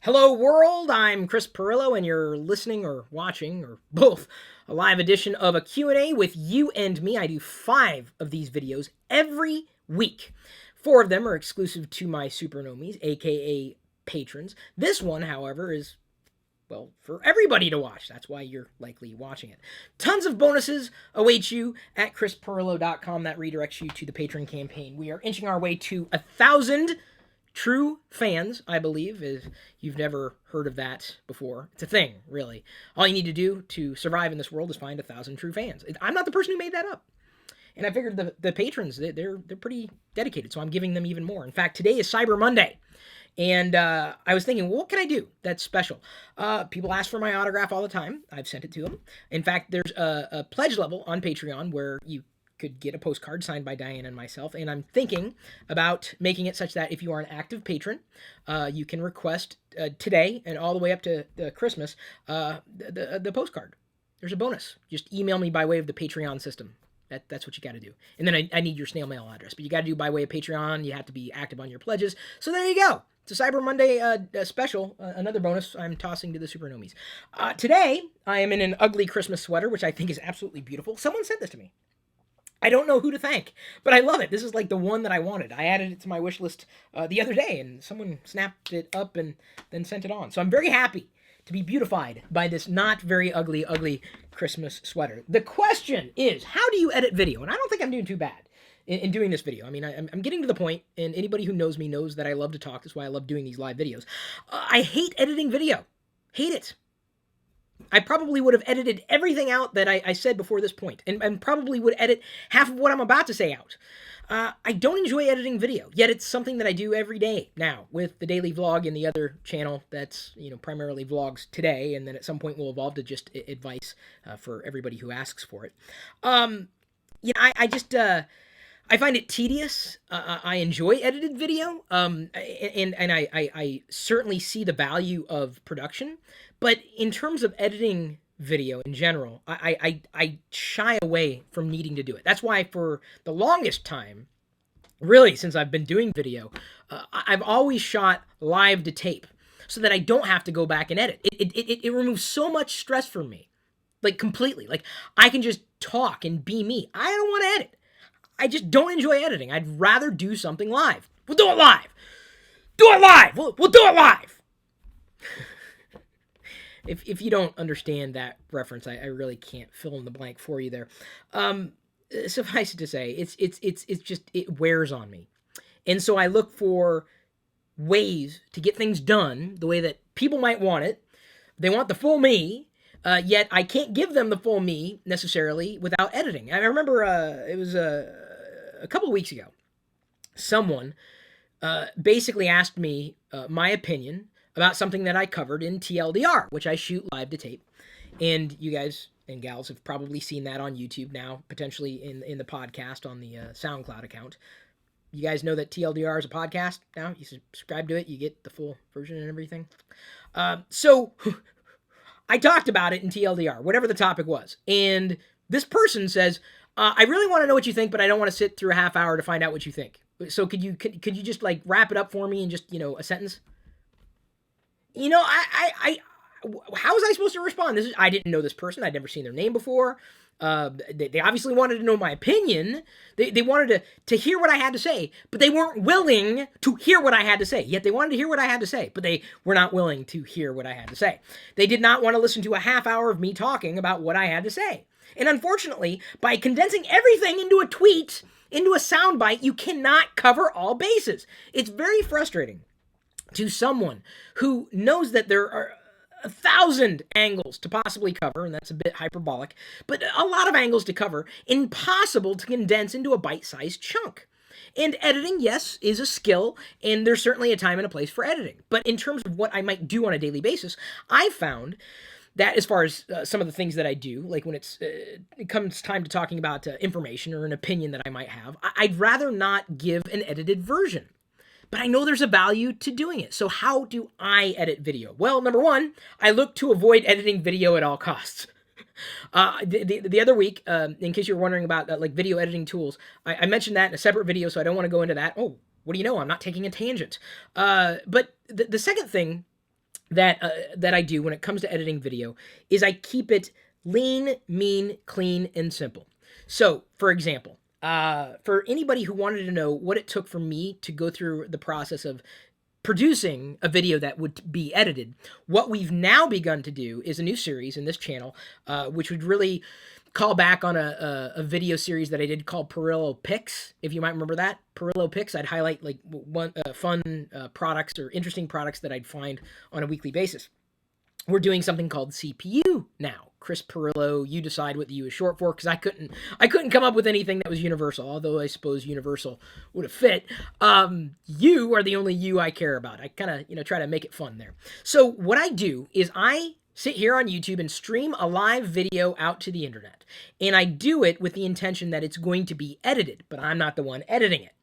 Hello, world. I'm Chris Pirillo, and you're listening or watching, or both, a live edition of a Q&A with you and me. I do 5 of these videos every week. 4 of them are exclusive to my supernomies, aka patrons. This one, however, is, well, for everybody to watch. That's why you're likely watching it. Tons of bonuses await you at chrispirillo.com. That redirects you to the patron campaign. We are inching our way to 1,000 true fans, I believe. If you've never heard of that before, it's a thing, really. All you need to do to survive in this world is find 1,000 true fans. I'm not the person who made that up. And I figured the patrons, they're pretty dedicated, so I'm giving them even more. In fact, today is Cyber Monday. And I was thinking, well, what can I do that's special? People ask for my autograph all the time. I've sent it to them. In fact, there's a pledge level on Patreon where you could get a postcard signed by Diane and myself, and I'm thinking about making it such that if you are an active patron, you can request today and all the way up to Christmas the postcard. There's a bonus. Just email me by way of the Patreon system. That's what you got to do. And then I need your snail mail address, but you got to do by way of Patreon. You have to be active on your pledges. So there you go. It's a Cyber Monday special, another bonus I'm tossing to the supernomies. Today, I am in an ugly Christmas sweater, which I think is absolutely beautiful. Someone sent this to me. I don't know who to thank, but I love it. This is like the one that I wanted. I added it to my wish list the other day, and someone snapped it up and then sent it on. So I'm very happy to be beautified by this not very ugly Christmas sweater. The question is, how do you edit video? And I don't think I'm doing too bad in doing this video. I mean, I'm getting to the point, and anybody who knows me knows that I love to talk. That's why I love doing these live videos. I hate editing video. Hate it. I probably would have edited everything out that I said before this point, and probably would edit half of what I'm about to say out. I don't enjoy editing video, yet it's something that I do every day now with the daily vlog and the other channel that's, primarily vlogs today, and then at some point will evolve to just advice for everybody who asks for it. I find it tedious. I enjoy edited video, and I certainly see the value of production. But in terms of editing video in general, I shy away from needing to do it. That's why for the longest time, really since I've been doing video, I've always shot live to tape so that I don't have to go back and edit. It removes so much stress from me, like completely. Like I can just talk and be me. I don't want to edit. I just don't enjoy editing. I'd rather do something live. We'll do it live. Do it live. We'll do it live. If you don't understand that reference, I really can't fill in the blank for you there. Suffice it to say, it's just, it wears on me. And so I look for ways to get things done the way that people might want it. They want the full me, yet I can't give them the full me necessarily without editing. I remember it was a couple weeks ago, someone basically asked me my opinion about something that I covered in TLDR, which I shoot live to tape. And you guys and gals have probably seen that on YouTube now, potentially in the podcast on the SoundCloud account. You guys know that TLDR is a podcast now. You subscribe to it, you get the full version and everything. So I talked about it in TLDR, whatever the topic was. And this person says, I really want to know what you think, but I don't want to sit through a half hour to find out what you think. So could you just like wrap it up for me in just, a sentence? How was I supposed to respond? I didn't know this person. I'd never seen their name before. They obviously wanted to know my opinion. They wanted to hear what I had to say, but they weren't willing to hear what I had to say. Yet they wanted to hear what I had to say, but they were not willing to hear what I had to say. They did not want to listen to a half hour of me talking about what I had to say. And unfortunately, by condensing everything into a tweet, into a soundbite, you cannot cover all bases. It's very frustrating to someone who knows that there are 1,000 angles to possibly cover, and that's a bit hyperbolic, but a lot of angles to cover, impossible to condense into a bite-sized chunk. And editing, yes, is a skill, and there's certainly a time and a place for editing. But in terms of what I might do on a daily basis, I found that as far as some of the things that I do, like when it comes time to talking about information or an opinion that I might have, I'd rather not give an edited version. But I know there's a value to doing it. So how do I edit video? Well, number one, I look to avoid editing video at all costs. The other week, in case you're wondering about like video editing tools, I mentioned that in a separate video, so I don't want to go into that. Oh, what do you know? I'm not taking a tangent. But the second thing that I do when it comes to editing video is I keep it lean, mean, clean, and simple. So, for example, for anybody who wanted to know what it took for me to go through the process of producing a video that would be edited, what we've now begun to do is a new series in this channel, which would really call back on a video series that I did called Pirillo Picks. If you might remember that, Pirillo Picks, I'd highlight like fun products or interesting products that I'd find on a weekly basis. We're doing something called CPU now. Chris Pirillo, you decide what the U is short for, because I couldn't come up with anything that was universal, although I suppose universal would have fit. You are the only you I care about. I kind of, try to make it fun there. So what I do is I sit here on YouTube and stream a live video out to the internet. And I do it with the intention that it's going to be edited, but I'm not the one editing it.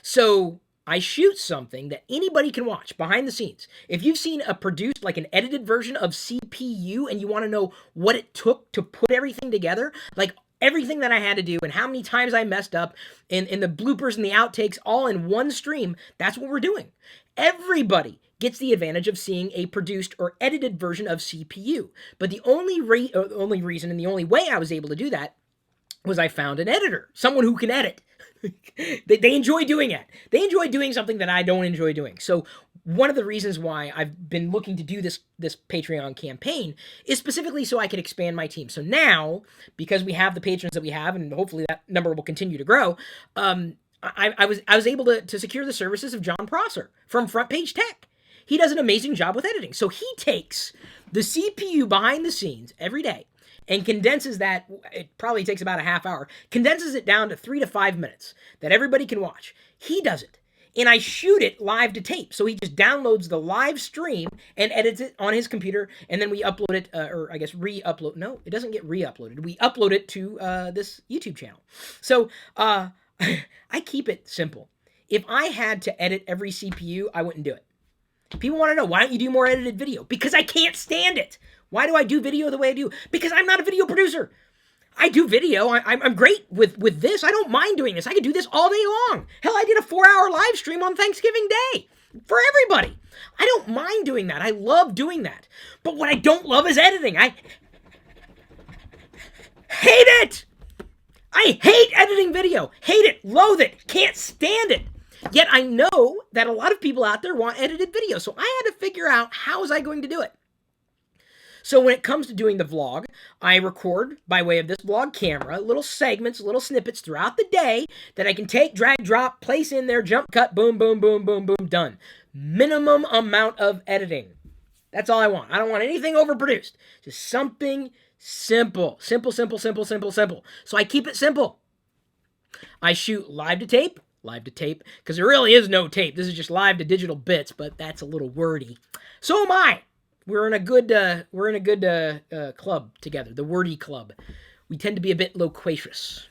So I shoot something that anybody can watch behind the scenes. If you've seen a produced, like an edited version of CPU, and you want to know what it took to put everything together, like everything that I had to do and how many times I messed up and the bloopers and the outtakes all in one stream, that's what we're doing. Everybody gets the advantage of seeing a produced or edited version of CPU. But the only reason and the only way I was able to do that was I found an editor, someone who can edit. They enjoy doing it. They enjoy doing something that I don't enjoy doing. So one of the reasons why I've been looking to do this Patreon campaign is specifically so I could expand my team. So now, because we have the patrons that we have, and hopefully that number will continue to grow, I was able to secure the services of John Prosser from Front Page Tech. He does an amazing job with editing. So he takes the CPU behind the scenes every day and condenses that. It probably takes about a half hour, condenses it down to 3 to 5 minutes that everybody can watch. He does it. And I shoot it live to tape. So he just downloads the live stream and edits it on his computer. And then we upload it, or I guess re-upload. No, it doesn't get re-uploaded. We upload it to this YouTube channel. So I keep it simple. If I had to edit every CPU, I wouldn't do it. People want to know, why don't you do more edited video? Because I can't stand it. Why do I do video the way I do? Because I'm not a video producer. I do video. I'm great with this. I don't mind doing this. I could do this all day long. Hell, I did a 4-hour live stream on Thanksgiving Day for everybody. I don't mind doing that. I love doing that. But what I don't love is editing. I hate it. I hate editing video. Hate it. Loathe it. Can't stand it. Yet I know that a lot of people out there want edited video. So I had to figure out, how was I going to do it? So when it comes to doing the vlog, I record by way of this vlog camera, little segments, little snippets throughout the day that I can take, drag, drop, place in there, jump cut, boom, boom, boom, boom, boom, done. Minimum amount of editing. That's all I want. I don't want anything overproduced. Just something simple. Simple, simple, simple, simple, simple. So I keep it simple. I shoot live to tape, because there really is no tape. This is just live to digital bits, but that's a little wordy. So am I. We're in a good club together, the wordy club. We tend to be a bit loquacious.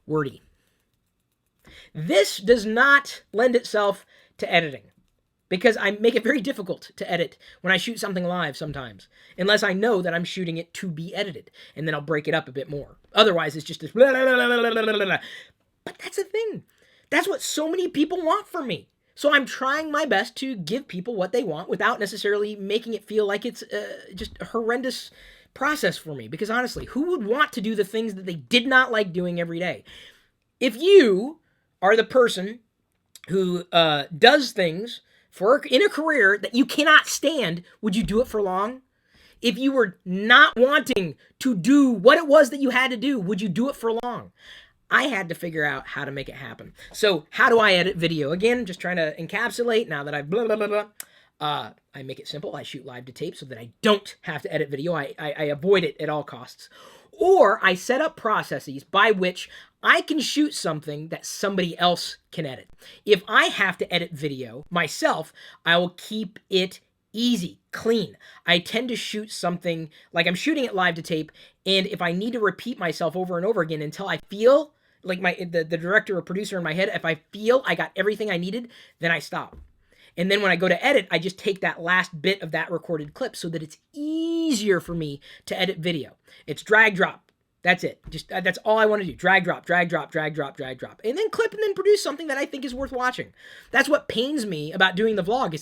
Wordy. This does not lend itself to editing, because I make it very difficult to edit when I shoot something live sometimes, unless I know that I'm shooting it to be edited, and then I'll break it up a bit more. Otherwise, it's just this blah, blah, blah, blah, blah, blah, blah. But that's the thing. That's what so many people want from me. So I'm trying my best to give people what they want without necessarily making it feel like it's just a horrendous process for me. Because honestly, who would want to do the things that they did not like doing every day? If you are the person who does things in a career that you cannot stand, would you do it for long? If you were not wanting to do what it was that you had to do, would you do it for long? I had to figure out how to make it happen. So how do I edit video? Again, just trying to encapsulate now that I've blah, blah, blah, blah. I make it simple. I shoot live to tape so that I don't have to edit video. I avoid it at all costs. Or I set up processes by which I can shoot something that somebody else can edit. If I have to edit video myself, I will keep it easy, clean. I tend to shoot something like I'm shooting it live to tape, and if I need to repeat myself over and over again until I feel like the director or producer in my head, if I feel I got everything I needed, then I stop. And then when I go to edit, I just take that last bit of that recorded clip so that it's easier for me to edit video. It's drag, drop. That's it. Just that's all I want to do. Drag, drop, drag, drop, drag, drop, drag, drop. And then clip and then produce something that I think is worth watching. That's what pains me about doing the vlog.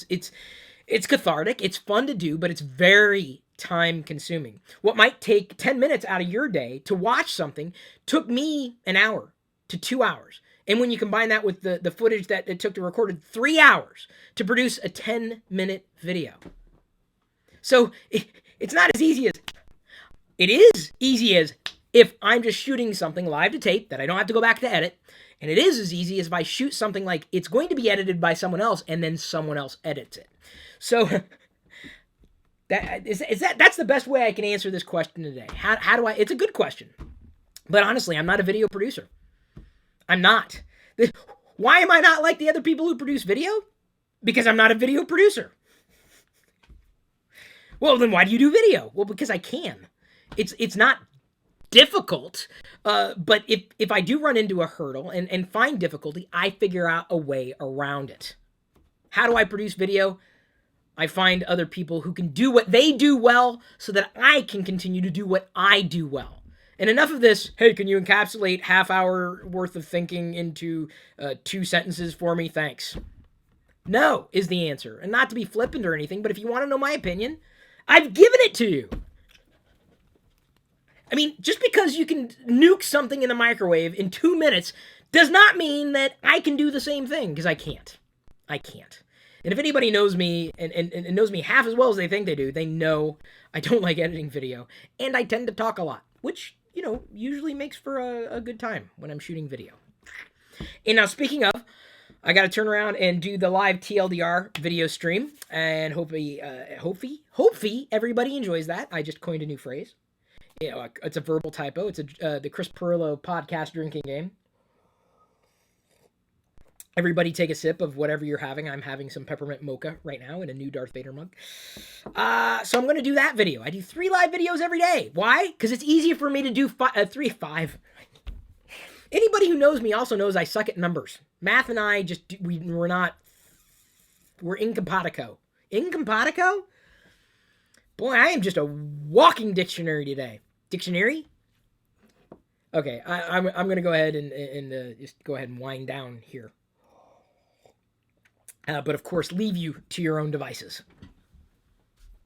It's cathartic, it's fun to do, but it's very time consuming. What might take 10 minutes out of your day to watch something took me an hour to 2 hours. And when you combine that with the footage that it took to record it, 3 hours to produce a 10-minute video. So it's not as easy as, it is easy as if I'm just shooting something live to tape that I don't have to go back to edit. And it is as easy as if I shoot something like it's going to be edited by someone else and then someone else edits it. So that's the best way I can answer this question today. How do I, it's a good question. But honestly, I'm not a video producer. I'm not. Why am I not like the other people who produce video? Because I'm not a video producer. Well, then why do you do video? Well, because I can. It's not difficult, but if I do run into a hurdle and find difficulty, I figure out a way around it. How do I produce video? I find other people who can do what they do well so that I can continue to do what I do well. And enough of this, hey, can you encapsulate half hour worth of thinking into 2 sentences for me? Thanks. No is the answer. And not to be flippant or anything, but if you want to know my opinion, I've given it to you. I mean, just because you can nuke something in the microwave in 2 minutes does not mean that I can do the same thing, because I can't. I can't. And if anybody knows me and knows me half as well as they think they do, they know I don't like editing video. And I tend to talk a lot, which, you know, usually makes for a good time when I'm shooting video. And now, speaking of, I got to turn around and do the live TLDR video stream. And hopefully everybody enjoys that. I just coined a new phrase. You know, it's a verbal typo. It's the Chris Pirillo podcast drinking game. Everybody take a sip of whatever you're having. I'm having some peppermint mocha right now in a new Darth Vader mug. So I'm going to do that video. I do 3 live videos every day. Why? Because it's easier for me to do 5. Anybody who knows me also knows I suck at numbers. Math and I just, we're incompatico. Incompatico? Boy, I am just a walking dictionary today. Dictionary? Okay, I'm going to go ahead and just go ahead and wind down here. But of course, leave you to your own devices.